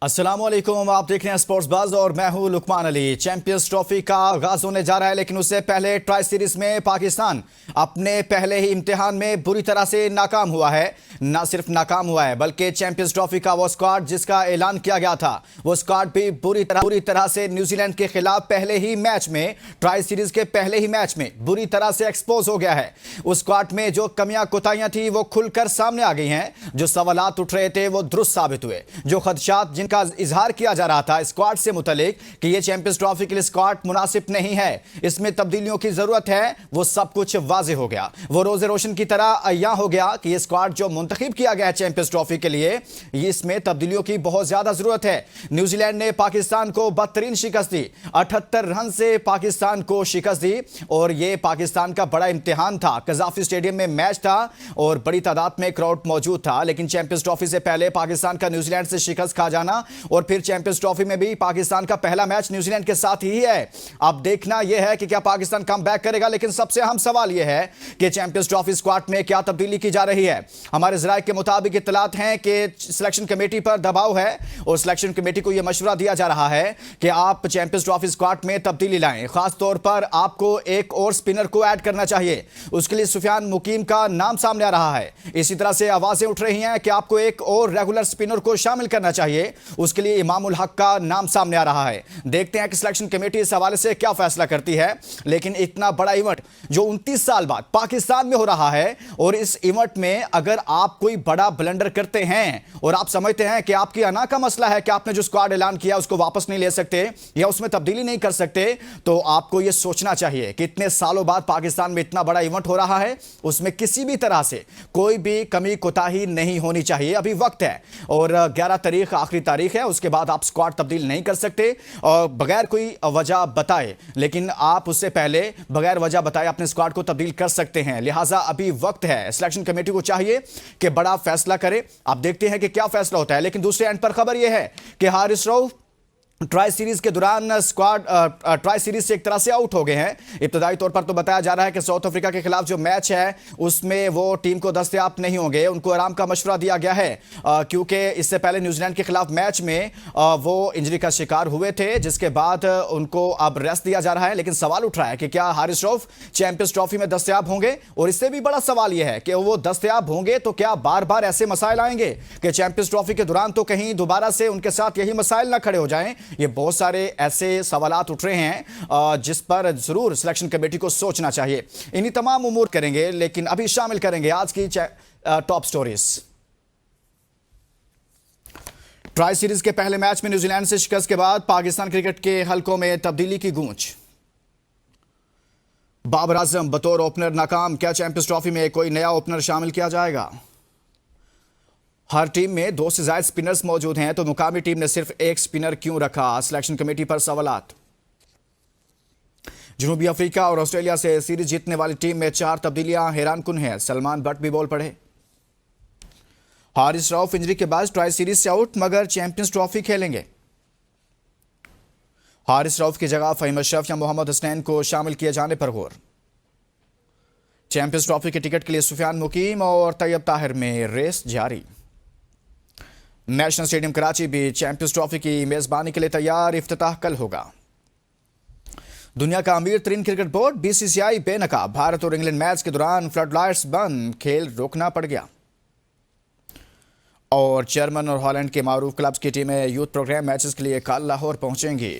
अस्सलामुअलैकुम, आप देख रहे हैं स्पोर्ट्स बज़ और मैं हूं लुकमान अली। चैंपियंस ट्रॉफी का आगाज होने जा रहा है, लेकिन उससे पहले ट्राई सीरीज में पाकिस्तान अपने पहले ही इम्तिहान में बुरी तरह से नाकाम हुआ है। ना सिर्फ नाकाम हुआ है बल्कि चैंपियंस ट्रॉफी का वो स्क्वाड जिसका ऐलान किया गया था, वो स्क्वाड भी बुरी तरह से न्यूजीलैंड के खिलाफ पहले ही मैच में, ट्राई सीरीज के पहले ही मैच में बुरी तरह से एक्सपोज हो गया है। उस स्क्वाड में जो कमियां कोताहियां थी वो खुलकर सामने आ गई हैं। जो सवालात उठ रहे थे वो दुरुस्त साबित हुए। जो खदशात जिनका इजहार किया जा रहा था स्क्वाड से मुतालिक कि ये चैंपियंस ट्रॉफी के लिए स्क्वाड मुनासिब नहीं है, इसमें तब्दीलियों की जरूरत है, वो सब कुछ वाज़ेह हो गया। वो रोज़े रोशन की तरह अय्यां हो गया कि ये स्क्वाड जो मुंतखब किया गया है चैंपियंस ट्रॉफी के लिए, इसमें तब्दीलियों की बहुत ज्यादा जरूरत है। न्यूजीलैंड ने पाकिस्तान को बदतरीन शिकस्त दी, 78 रन से पाकिस्तान को शिकस्त दी और यह पाकिस्तान का बड़ा इम्तिहान था। कजाफी स्टेडियम में मैच था और बड़ी तादाद में क्राउड मौजूद था, लेकिन चैंपियंस ट्रॉफी से पहले पाकिस्तान का न्यूजीलैंड से शिकस्त खा जाना और फिर चैंपियंस ट्रॉफी में भी पाकिस्तान का पहला मैच न्यूजीलैंड के साथ ही है। अब देखना यह है कि क्या पाकिस्तान कम बैक करेगा, लेकिन सबसे अहम सवाल यह है कि चैंपियंस ट्रॉफी स्क्वाड में क्या तब्दीली की जा रही है। हमारे जराये के मुताबिक इत्तलात हैं कि सिलेक्शन कमेटी पर दबाव है और सिलेक्शन कमेटी को यह मशवरा दिया जा रहा है कि आप चैंपियंस ट्रॉफी स्क्वाड में तब्दीली लाएं। खास तौर पर आपको एक और स्पिनर को ऐड करना चाहिए, उसके लिए सुफियान मुकीम का नाम सामने आ रहा है। इसी तरह से आवाजें उठ रही हैं कि आपको एक और रेगुलर स्पिनर को शामिल करना चाहिए, उसके लिए इमामुल हक का नाम सामने आ रहा है। देखते हैं कि सिलेक्शन कमेटी इस हवाले से क्या फैसला करती है। लेकिन इतना बड़ा इवेंट जो 29 साल बाद पाकिस्तान में हो रहा है, और इस इवेंट में अगर आप कोई बड़ा ब्लंडर करते हैं और आप समझते हैं कि आपकी अना का मसला है कि आपने जो स्क्वाड ऐलान किया उसको वापस नहीं ले सकते या उसमें तब्दीली नहीं कर सकते, तो आपको यह सोचना चाहिए कि इतने सालों बाद पाकिस्तान में इतना बड़ा इवेंट हो रहा है, उसमें किसी भी तरह से कोई भी कमी कोताही नहीं होनी चाहिए। अभी वक्त है और 11 तारीख आखिरी तारीख है, उसके बाद आप स्क्वाड तब्दील नहीं कर सकते और बगैर कोई वजह बताए, लेकिन आप उससे पहले बगैर वजह बताए अपने स्क्वाड को तब्दील कर सकते हैं। लिहाजा अभी वक्त है, सिलेक्शन कमेटी को चाहिए कि बड़ा फैसला करे। आप देखते हैं कि क्या फैसला होता है। लेकिन दूसरे एंड पर खबर यह है कि हारिस रऊफ ट्राई सीरीज के दौरान स्क्वाड ट्राई सीरीज से एक तरह से आउट हो गए हैं। इब्तदाई तौर पर तो बताया जा रहा है कि साउथ अफ्रीका के खिलाफ जो मैच है उसमें वो टीम को दस्तयाब नहीं होंगे, उनको आराम का मशवरा दिया गया है, क्योंकि इससे पहले न्यूजीलैंड के खिलाफ मैच में वो इंजरी का शिकार हुए थे, जिसके बाद उनको अब रेस्ट दिया जा रहा है। लेकिन सवाल उठ रहा है कि क्या हारिस रऊफ चैंपियंस ट्रॉफी में दस्तयाब होंगे, और इससे भी बड़ा सवाल यह है कि वो दस्तयाब होंगे तो क्या बार बार ऐसे मसाइल आएंगे कि चैंपियंस ट्रॉफी के दौरान तो कहीं दोबारा से उनके साथ यही मसाइल ना खड़े हो जाएं। ये बहुत सारे ऐसे सवालात उठ रहे हैं जिस पर जरूर सिलेक्शन कमेटी को सोचना चाहिए। इन्हीं तमाम उमूर करेंगे, लेकिन अभी शामिल करेंगे आज की टॉप स्टोरीज। ट्राई सीरीज के पहले मैच में न्यूजीलैंड से शिकस्त के बाद पाकिस्तान क्रिकेट के हलकों में तब्दीली की गूंज। बाबर आजम बतौर ओपनर नाकाम, क्या चैंपियंस ट्रॉफी में कोई नया ओपनर शामिल किया जाएगा? हर टीम में 2 से ज्यादा स्पिनर्स मौजूद हैं, तो मुकामी टीम ने सिर्फ एक स्पिनर क्यों रखा? सिलेक्शन कमेटी पर सवालात। जनूबी अफ्रीका और ऑस्ट्रेलिया से सीरीज जीतने वाली टीम में 4 तब्दीलियां हैरानकुन हैं। सलमान बट भी बोल पड़े। हारिस रऊफ इंजरी के बाद ट्राई सीरीज से आउट, मगर चैंपियंस ट्रॉफी खेलेंगे। हारिस रऊफ की जगह फहीम अशरफ या मोहम्मद हसनैन को शामिल किए जाने पर गौर। चैंपियंस ट्रॉफी के टिकट के लिए सुफियान मुकीम और तैयब ताहिर में रेस जारी। नेशनल स्टेडियम कराची भी चैंपियंस ट्रॉफी की मेजबानी के लिए तैयार, इफ्तिताह कल होगा। दुनिया का अमीर तरीन क्रिकेट बोर्ड बीसीसीआई बेनकाब। भारत और इंग्लैंड मैच के दौरान फ्लड लाइट्स बंद, खेल रोकना पड़ गया। और जर्मन और हॉलैंड के मारूफ क्लब्स की टीमें यूथ प्रोग्राम मैचेस के लिए कल लाहौर पहुंचेंगी।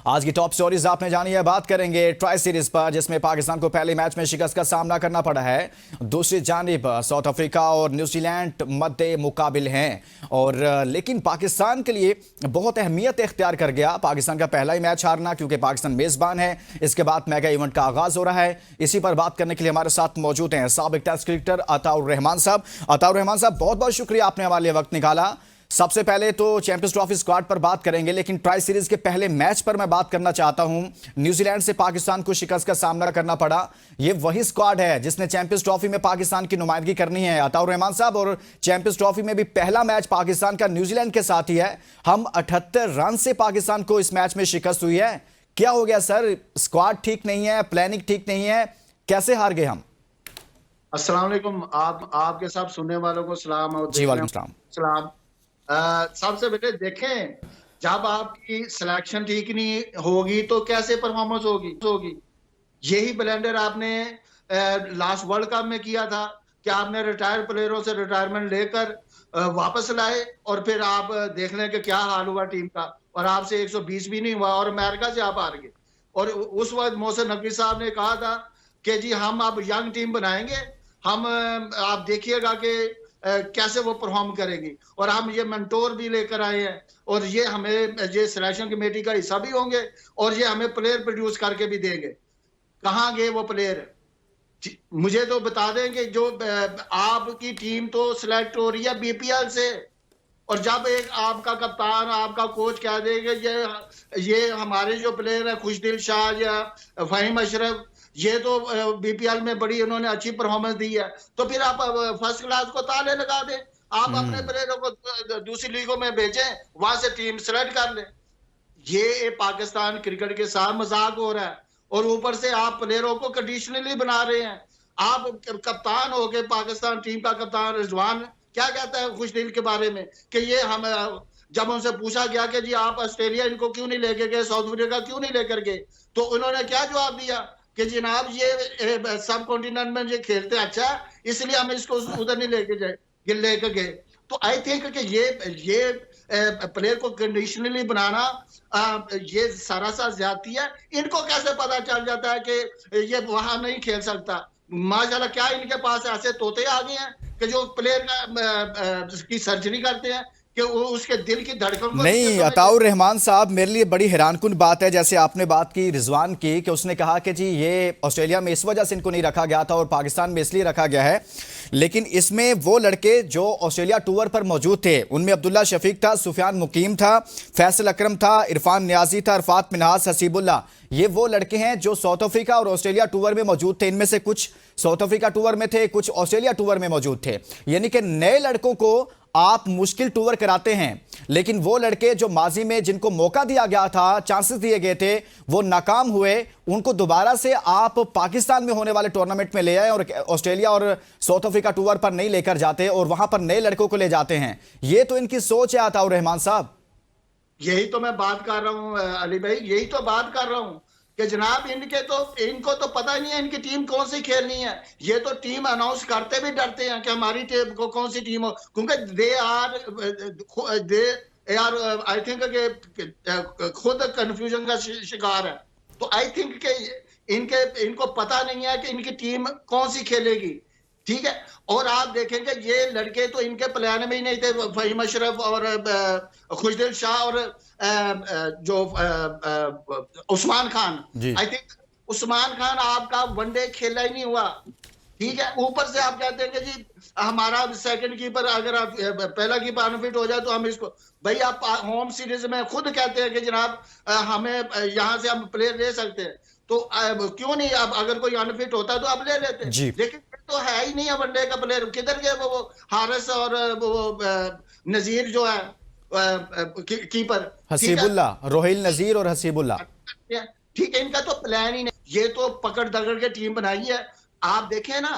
आज की टॉप स्टोरीज आपने जानी है। बात करेंगे ट्राई सीरीज पर, जिसमें पाकिस्तान को पहले मैच में शिकस्त का सामना करना पड़ा है। दूसरी जानिब साउथ अफ्रीका और न्यूजीलैंड मद्दे मुकाबिल हैं, और लेकिन पाकिस्तान के लिए बहुत अहमियत इख्तियार कर गया पाकिस्तान का पहला ही मैच हारना, क्योंकि पाकिस्तान मेजबान है। इसके बाद मेगा इवेंट का आगाज हो रहा है। इसी पर बात करने के लिए हमारे साथ मौजूद हैं साबिक टेस्ट क्रिकेटर अताउर रहमान साहब। अताउर रहमान साहब, बहुत बहुत शुक्रिया, आपने हमारे लिए वक्त निकाला। सबसे पहले तो चैंपियंस ट्रॉफी स्क्वाड पर बात करेंगे, लेकिन ट्राई सीरीज के पहले मैच पर मैं बात करना चाहता हूं। न्यूजीलैंड से पाकिस्तान को शिकस्त का सामना करना पड़ा। यह वही स्क्वाड है जिसने चैंपियंस ट्रॉफी में पाकिस्तान की नुमाइंदगी करनी है, अताउर रहमान साहब, और चैंपियंस ट्रॉफी में भी पहला मैच पाकिस्तान का न्यूजीलैंड के साथ ही है। हम 78 रन से पाकिस्तान को इस मैच में शिकस्त हुई है। क्या हो गया सर? स्क्वाड ठीक नहीं है, प्लानिंग ठीक नहीं है, कैसे हार गए हम? अस्सलाम वालेकुम। आपके साथ सुनने वालों को सलाम और जी वालेकुम सलाम। सलाम। सबसे पहले देखें, जब आपकी सिलेक्शन ठीक नहीं होगी तो कैसे परफॉर्मेंस होगी। यही ब्लेंडर आपने लास्ट वर्ल्ड कप में किया था कि आपने रिटायर्ड प्लेयरों से रिटायरमेंट लेकर वापस लाए, और फिर आप देख लें कि क्या हाल हुआ टीम का, और आपसे 120 भी नहीं हुआ और अमेरिका से आप हार गए। और उस वक्त मोहसिन नकवी साहब ने कहा था कि जी हम अब यंग टीम बनाएंगे, हम आप देखिएगा कि कैसे वो परफॉर्म करेगी, और हम ये मेंटोर भी लेकर आए हैं, और ये हमें ये सिलेक्शन कमेटी का हिस्सा भी होंगे, और ये हमें प्लेयर प्रोड्यूस करके भी देंगे। कहाँ गए वो प्लेयर? मुझे तो बता दें कि जो आपकी टीम तो सिलेक्ट हो रही है बीपीएल से, और जब एक आपका कप्तान आपका कोच कह देगा ये हमारे जो प्लेयर है खुशदिल शाह या फहीम अशरफ, ये तो बीपीएल में बड़ी उन्होंने अच्छी परफॉर्मेंस दी है, तो फिर आप फर्स्ट क्लास को ताले लगा दें, आप अपने प्लेयरों को दूसरी लीगों में भेजें, वहां से टीम सेलेक्ट कर लें। ये पाकिस्तान क्रिकेट के साथ मजाक हो रहा है, और ऊपर से आप प्लेयरों को कंडीशनली बना रहे हैं। आप कप्तान हो गए, पाकिस्तान टीम का कप्तान रिजवान क्या कहता है खुशदिल के बारे में कि ये हम, जब उनसे पूछा गया कि जी आप ऑस्ट्रेलिया इनको क्यों नहीं लेके गए, साउथ अफ्रीका क्यों नहीं लेकर गए, तो उन्होंने क्या जवाब दिया कि जनाब ये सब कॉन्टिनेंट में ये खेलते अच्छा है, इसलिए हम इसको उधर नहीं लेके गए। तो आई थिंक कि ये प्लेयर को कंडीशनली बनाना ये सारा ज्यादती है। इनको कैसे पता चल जाता है कि ये वहां नहीं खेल सकता? माशाल्लाह, क्या इनके पास ऐसे तोते आ गए हैं कि जो प्लेयर की सर्जरी करते हैं कि वो उसके दिल की धड़कन को नहीं। अताउर रहमान साहब, मेरे लिए बड़ी हैरानकुन बात है, जैसे आपने बात की रिजवान की कि उसने कहा कि जी ये ऑस्ट्रेलिया में इस वजह से इनको नहीं रखा गया था और पाकिस्तान में इसलिए रखा गया है, लेकिन इसमें वो लड़के जो ऑस्ट्रेलिया टूर पर मौजूद थे उनमें अब्दुल्ला शफीक था, सुफियान मुकीम था, फैसल अकरम था, इरफान नियाजी था, अरफात मिन्हास, हसीबुल्ला, ये वो लड़के हैं जो साउथ अफ्रीका और ऑस्ट्रेलिया टूर में मौजूद थे। इनमें से कुछ साउथ अफ्रीका टूर में थे, कुछ ऑस्ट्रेलिया टूर में मौजूद थे। यानी कि नए लड़कों को आप मुश्किल टूर कराते हैं, लेकिन वो लड़के जो माजी में जिनको मौका दिया गया था, चांसेस दिए गए थे, वो नाकाम हुए, उनको दोबारा से आप पाकिस्तान में होने वाले टूर्नामेंट में ले आए और ऑस्ट्रेलिया और साउथ अफ्रीका टूर पर नहीं लेकर जाते और वहां पर नए लड़कों को ले जाते हैं। ये तो इनकी सोच है अताउर रहमान साहब। यही तो मैं बात कर रहा हूँ अली भाई, यही तो बात कर रहा हूँ कि जनाब इनको तो पता ही नहीं है इनकी टीम कौन सी खेलनी है। ये तो टीम अनाउंस करते भी डरते हैं कि हमारी टीम को कौन सी टीम हो, क्योंकि दे आर आई थिंक के खुद कंफ्यूजन का शिकार है। तो आई थिंक के इनको पता नहीं है कि इनकी टीम कौन सी खेलेगी, ठीक है। और आप देखेंगे ये लड़के तो इनके प्लान में ही नहीं थे, फहीम अशरफ और खुशदिल शाह और जो उस्मान खान। आई थिंक उस्मान खान आपका वनडे खेला ही नहीं हुआ, ठीक है। ऊपर से आप कहते हैं कि जी हमारा सेकंड कीपर, अगर आप पहला कीपर अनफिट हो जाए तो हम इसको, भाई आप होम सीरीज में खुद कहते हैं कि जनाब हमें यहां से हम प्लेयर ले सकते हैं, तो क्यों नहीं, अब अगर कोई अनफिट होता तो आप ले लेते। लेकिन तो है ही नहीं है वनडे का प्लेयर। किधर गए वो हारिस और वो नजीर जो है कीपर, हसीबुल्ला, रोहिल नजीर और हसीबुल्ला, ठीक है। इनका तो प्लान ही नहीं। ये तो पकड़ दगड़ के टीम बनाई है। आप देखें ना,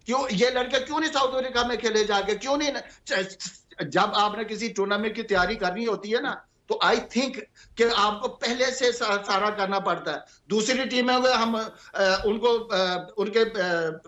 क्यों ये लड़के क्यों नहीं साउथ अफ्रीका में खेले जाके, क्यों नहीं? जब आपने किसी टूर्नामेंट की तैयारी करनी होती है ना, तो आई थिंक कि आपको पहले से सारा करना पड़ता है। दूसरी टीमें हम उनको उनके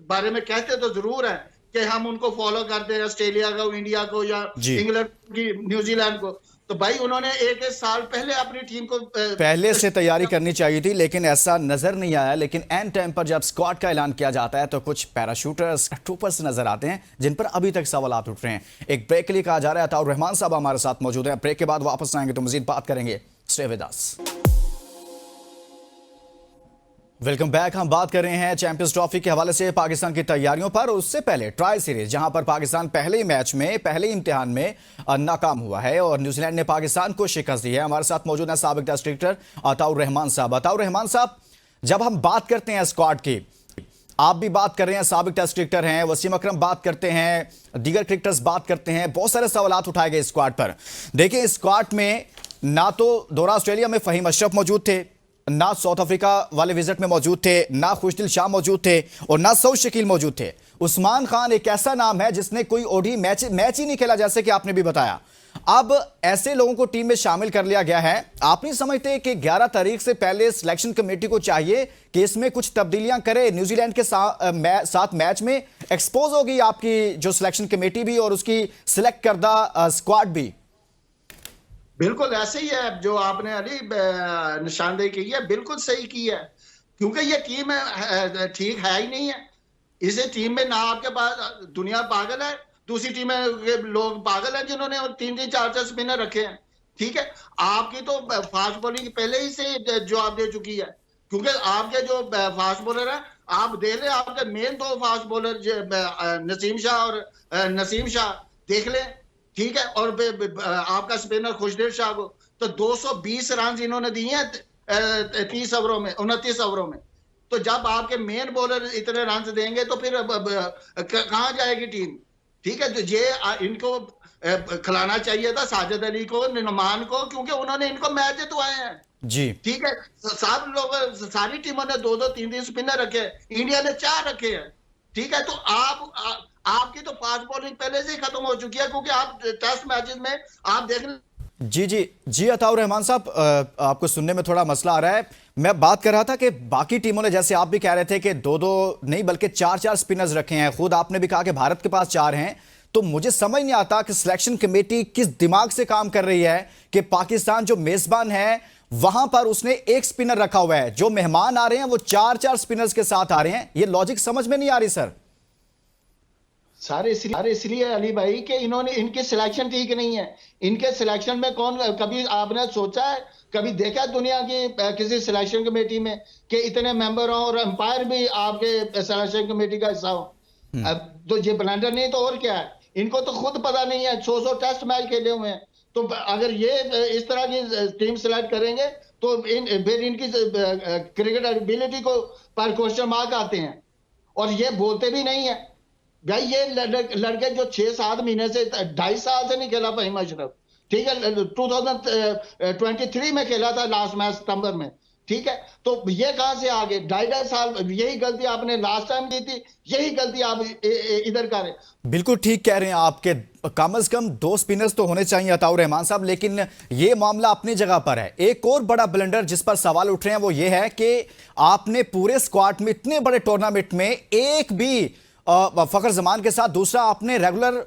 बारे में कहते तो जरूर है कि हम उनको फॉलो करते हैं, ऑस्ट्रेलिया को, इंडिया को या इंग्लैंड की, न्यूजीलैंड को, तो भाई उन्होंने एक साल पहले अपनी टीम को पहले से तैयारी करनी चाहिए थी, लेकिन ऐसा नजर नहीं आया। लेकिन एंड टाइम पर जब स्क्वाड का ऐलान किया जाता है तो कुछ पैराशूटर्स, ट्रूपर्स नजर आते हैं जिन पर अभी तक सवाल उठ रहे हैं। एक ब्रेक के लिए कहा जा रहा है। अताउर रहमान साहब हमारे साथ मौजूद हैं। ब्रेक के बाद वापस आएंगे तो मजीद बात करेंगे। Stay with us. Welcome back. हम बात कर रहे हैं चैंपियंस ट्रॉफी के हवाले से पाकिस्तान की तैयारियों पर। उससे पहले ट्राई सीरीज, जहां पर पाकिस्तान पहले ही मैच में, पहले इम्तिहान में नाकाम हुआ है और न्यूजीलैंड ने पाकिस्तान को शिकस्त दी है। हमारे साथ मौजूद है साबिक टेस्ट क्रिकेटर अताउर रहमान साहब। अताउर रहमान साहब, जब हम बात करते हैं स्क्वाड की, आप भी बात कर रहे हैं, साबिक टेस्ट क्रिकेटर हैं, वसीम अकरम बात करते हैं, दीगर क्रिकेटर्स बात करते हैं, बहुत सारे सवाल उठाए गए स्क्वाड पर। देखिए, स्क्वाड में ना तो दौरा ऑस्ट्रेलिया में फहीम अशरफ मौजूद थे, ना साउथ अफ्रीका वाले विजिट में मौजूद थे, ना खुशदिल शाह मौजूद थे और ना सऊद शकील मौजूद थे। उस्मान खान एक ऐसा नाम है जिसने कोई ओडी मैच ही नहीं खेला, जैसे कि आपने भी बताया। अब ऐसे लोगों को टीम में शामिल कर लिया गया है। आप नहीं समझते कि 11 तारीख से पहले सिलेक्शन कमेटी को चाहिए कि इसमें कुछ तब्दीलियां करे? न्यूजीलैंड के साथ मैच में एक्सपोज होगी आपकी जो सिलेक्शन कमेटी भी और उसकी सिलेक्ट करदा स्क्वाड भी। बिल्कुल ऐसे ही है जो आपने अली निशानदेही की है, बिल्कुल सही की है, क्योंकि ये टीम ठीक है ही नहीं है। इसे टीम में ना आपके पास दुनिया पागल है, दूसरी टीम में लोग पागल हैं जिन्होंने 3-3 4-4 स्पिनर रखे हैं। ठीक है, आपकी तो फास्ट बॉलिंग पहले ही से जवाब दे चुकी है, क्योंकि आपके जो फास्ट बॉलर है, आप देख लें, आपके main 2 fast bowler Naseem Shah और नसीम शाह देख लें। ठीक है, और आपका स्पिनर खुशदेव शाह को तो 220 रन इन्होंने दिए हैं 30 ओवरों में, 29 ओवरों में। तो जब आपके मेन बॉलर इतने रन देंगे तो फिर कहां जाएगी टीम? ठीक है, तो ये इनको खिलाना चाहिए था साजिद अली को, नुमान को, क्योंकि उन्होंने इनको मैच जितवाए हैं जी। ठीक है, सब लोग, सारी टीमों ने 2-2 3-3 स्पिनर रखे, इंडिया ने 4 रखे हैं। ठीक है, तो आपकी तो फास्ट बॉलिंग पहले से ही खत्म हो चुकी है, क्योंकि आप टेस्ट मैचेस में आप देख। जी अताउर रहमान साहब, आपको सुनने में थोड़ा मसला आ रहा है। मैं बात कर रहा था कि बाकी टीमों ने, जैसे आप भी कह रहे थे कि 2-2 नहीं बल्कि 4-4 स्पिनर्स रखे हैं, खुद आपने भी कहा कि भारत के पास 4 हैं। तो मुझे समझ नहीं आता कि सिलेक्शन कमेटी किस दिमाग से काम कर रही है कि पाकिस्तान जो मेजबान है वहां पर उसने 1 स्पिनर रखा हुआ है, जो मेहमान आ रहे हैं वो 4-4 स्पिनर्स के साथ आ रहे हैं। ये लॉजिक समझ में नहीं आ रही सर। सारे इसलिए अली भाई कि इन्होंने, इनकी सिलेक्शन ठीक नहीं है। इनके सिलेक्शन में कभी आपने सोचा है, कभी देखा दुनिया की किसी सिलेक्शन कमेटी में कि इतने मेंबर हो और अंपायर भी आपके सिलेक्शन कमेटी का हिस्सा हो? तो ये ब्लंडर नहीं तो और क्या है? इनको तो खुद पता नहीं है, 100 टेस्ट मैच खेले हुए हैं। तो अगर ये इस तरह की टीम सिलेक्ट करेंगे तो फिर इनकी क्रिकेट एबिलिटी को पर क्वेश्चन मार्क आते हैं, और ये बोलते भी नहीं है। भाई ये लड़के जो 6-7 महीने से, 2.5 साल से नहीं खेला फहीम अशरफ। ठीक है, 2023 में खेला था लास्ट मैच सितंबर में। ठीक है, तो ये कहां से आ गए? 2.5 साल। यही गलती आपने लास्ट टाइम की थी, यही गलती आप इधर करें। बिल्कुल ठीक कह रहे हैं आपके, कम से कम 2 स्पिनर्स तो होने चाहिए अताउर रहमान साहब, लेकिन ये मामला अपनी जगह पर है। एक और बड़ा ब्लंडर जिस पर सवाल उठ रहे हैं वो ये है कि आपने पूरे स्क्वाड में, इतने बड़े टूर्नामेंट में, एक भी फखर जमान के साथ दूसरा आपने रेगुलर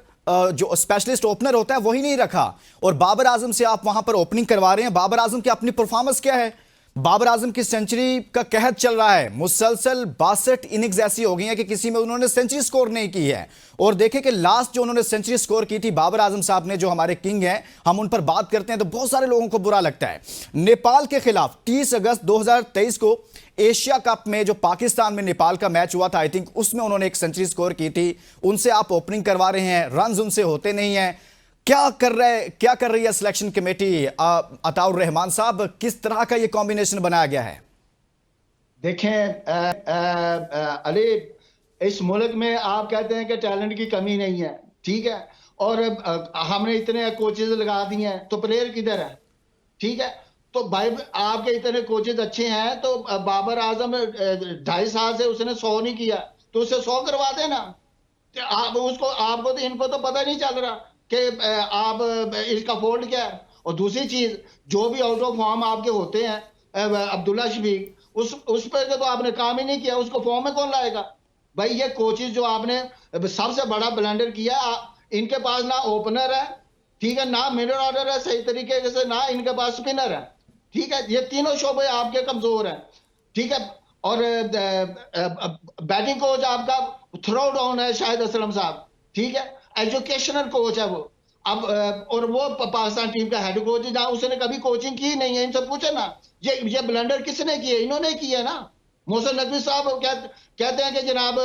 जो स्पेशलिस्ट ओपनर होता है वही नहीं रखा, और बाबर आजम से आप वहां पर ओपनिंग करवा रहे हैं। बाबर आजम की अपनी परफॉर्मेंस क्या है? बाबर आजम की सेंचुरी का कहर चल रहा है, मुसलसल 62 इनिंग्स ऐसी हो गई हैं कि किसी में उन्होंने सेंचुरी स्कोर नहीं की है। और देखें कि लास्ट जो उन्होंने सेंचुरी स्कोर की थी बाबर आजम साहब ने, जो हमारे किंग हैं, हम उन पर बात करते हैं तो बहुत सारे लोगों को बुरा लगता है। नेपाल के खिलाफ 30 अगस्त 2023 को एशिया कप में जो पाकिस्तान में नेपाल का मैच हुआ था, आई थिंक उसमें उन्होंने एक सेंचुरी स्कोर की थी। उनसे आप ओपनिंग करवा रहे हैं, रन उनसे होते नहीं हैं। क्या कर रही है सिलेक्शन कमेटी? अताउर रहमान साहब, किस तरह का ये कॉम्बिनेशन बनाया गया है? देखें अली, इस मुल्क में आप कहते हैं कि टैलेंट की कमी नहीं है, ठीक है, और हमने इतने कोचेज लगा दिए हैं, तो प्लेयर किधर है? ठीक है, तो भाई आपके इतने कोचेज अच्छे हैं, तो बाबर आजम 2.5 साल से उसने 100 नहीं किया, तो उससे 100 करवा देना। आप उसको, आपको तो, इनको तो पता नहीं चल रहा कि आप इसका फोल्ड क्या है। और दूसरी चीज, जो भी आउट ऑफ फॉर्म आपके होते हैं, अब्दुल्ला शफीक, उस पर तो आपने काम ही नहीं किया, उसको फॉर्म में कौन लाएगा? भाई ये कोचेज जो आपने सबसे बड़ा ब्लंडर किया, इनके पास ना ओपनर है, ठीक है, ना मिडल ऑर्डर है सही तरीके से, ना इनके पास स्पिनर है। ठीक है, ये तीनों शोबे आपके कमजोर हैं। ठीक है, और बैटिंग कोच आपका थ्रो डाउन है शाहिद असलम साहब। ठीक है, एजुकेशनल कोच है वो। अब और वो पाकिस्तान टीम का हेड कोच है, उसने कभी कोचिंग की नहीं है। इनसे पूछे ना, ये ब्लंडर किसने किए? इन्होंने किए ना। मोहसिन नकवी साहब कहते हैं कि जनाब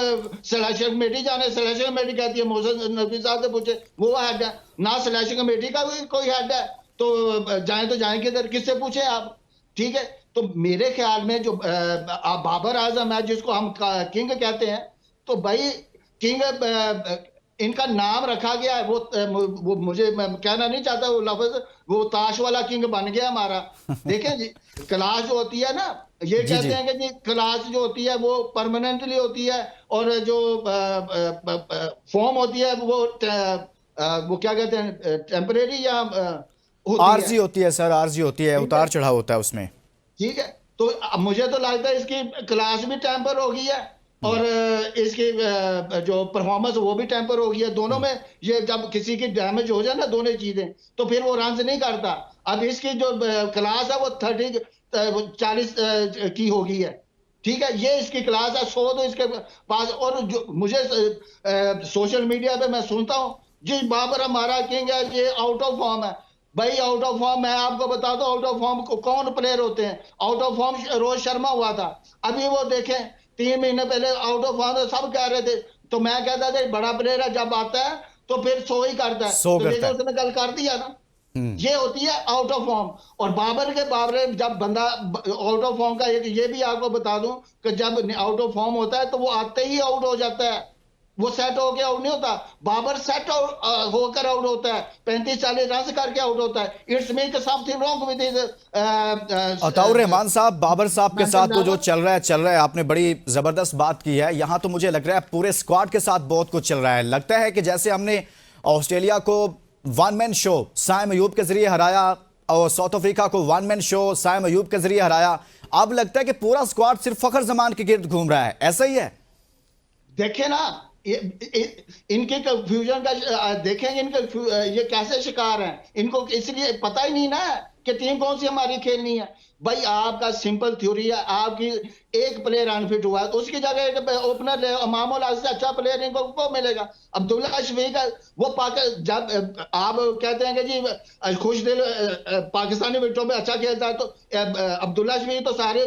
सिलेक्शन कमेटी जाने, सिलेक्शन कमेटी कहती है मोहसिन नकवी साहब से पूछे, वो हेड है ना, सिलेक्शन कमेटी का भी कोई हेड है, तो जाए किधर, किससे पूछे आप? ठीक है, तो मेरे ख्याल में जो बाबर आजम है, जिसको हम किंग कहते हैं, तो भाई किंग इनका नाम रखा गया है, वो मुझे, मैं कहना नहीं चाहता वो लफ्ज, वो ताश वाला किंग बन गया हमारा। देखें जी, क्लास जो होती है ना, ये कहते हैं कि जी क्लास जो होती है वो परमानेंटली होती है, और जो फॉर्म होती है वो वो क्या कहते हैं, टेम्परेरी या होती आरजी है। होती है सर, आरजी होती है, ठीक है, उतार चढ़ाव होता है उसमें। ठीक है। तो मुझे तो लगता है इसकी क्लास भी टेम्पर हो गई है, और इसकी जो परफॉर्मेंस वो भी टेम्पर हो गई है। दोनों में ये जब किसी की डैमेज हो जाए ना दोनों चीजें, तो फिर वो रन नहीं करता। अब इसकी जो क्लास है वो 40 की हो गई है। ठीक है, ये इसकी क्लास है, 100 तो इसके पास। और जो मुझे सोशल मीडिया पे मैं सुनता हूँ, जी बाबर हमारा किंग है, ये आउट ऑफ फॉर्म है। भाई आउट ऑफ फॉर्म मैं आपको बता दूं, आउट ऑफ फॉर्म कौन प्लेयर होते हैं? Out of form Rohit Sharma हुआ था। अभी वो देखें 3 महीने पहले आउट ऑफ फॉर्म सब कह रहे थे। तो मैं कहता था बड़ा प्लेयर है, जब आता है तो फिर सो ही करता है। सो तो करता देखो है। उसने कल कर दिया ना। ये होती है आउट ऑफ फॉर्म। और बाबर जब बंदा आउट ऑफ फॉर्म का, ये भी आपको बता दूं कि जब आउट ऑफ फॉर्म होता है तो वो आते ही आउट हो जाता है। वो सेट होकर आउट नहीं होता। बाबर सेट होकर आउट होता है, 35-40 रन करके आउट होता है। It's mean something wrong with his Ataur Rahman साहब, बाबर साहब के साथ तो जो मेंटल। चल रहा है, आपने बड़ी जबरदस्त बात की है। यहां तो मुझे लग रहा है पूरे स्क्वाड के साथ बहुत कुछ चल रहा है। लगता है कि जैसे हमने ऑस्ट्रेलिया को one man show Saim Ayub के जरिए हराया और साउथ अफ्रीका को one man show Saim Ayub के जरिए हराया, अब लगता है कि पूरा स्क्वाड सिर्फ फखर जमान के गिर्द घूम रहा है। ऐसा ही है? देखे ना, इनके कंफ्यूजन का देखेंगे, इनके ये कैसे शिकार हैं। इनको इसलिए पता ही नहीं ना कि टीम कौन सी हमारी खेलनी है। भाई आपका सिंपल थ्योरी है, आपकी एक प्लेयर अनफिट हुआ है तो उसकी जगह एक ओपनर ले, मामूल से अच्छा प्लेयर इनको को मिलेगा। अब्दुल्ला शफीक है, वो जब आप कहते हैं कि जी खुश दिल पाकिस्तानी विकेटों में अच्छा खेलता है, तो अब्दुल्ला शफीक तो सारे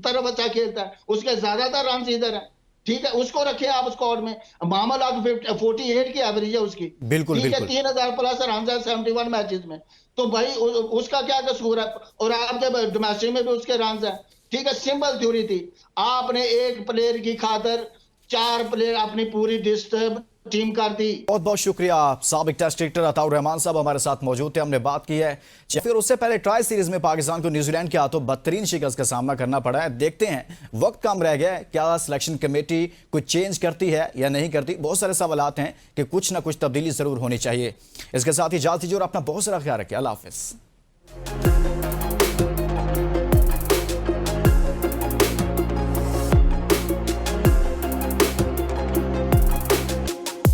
तरफ अच्छा खेलता है, उसके ज्यादातर रन इधर है। ठीक है, उसको रखे आप स्क्वाड में। मोहम्मद आग 48 की एवरेज है उसकी। बिल्कुल ठीक है, बिल्कुल। 3000 प्लस रन है 71 मैचेस में। तो भाई उसका क्या कसूर है? और आप जब डोमेस्टिक में भी उसके रन है। ठीक है, सिंपल थ्योरी थी। आपने एक प्लेयर की खातर 4 प्लेयर अपनी पूरी डिस्टर्ब टीम कर दी। बहुत बहुत शुक्रिया। साबिक टेस्ट क्रिकेटर अताउर रहमान साहब हमारे साथ मौजूद थे, हमने बात की है। फिर उससे पहले ट्राई सीरीज में पाकिस्तान को न्यूजीलैंड के हाथों बदतरीन शिकस्त का सामना करना पड़ा है। देखते हैं, वक्त कम रह गया है, क्या सिलेक्शन कमेटी कुछ चेंज करती है या नहीं करती। बहुत सारे सवालात हैं कि कुछ ना कुछ तब्दीली जरूर होनी चाहिए। इसके साथ ही इजाजत दीजिए और अपना बहुत सारा ख्याल रखिए। अल्लाह हाफिज।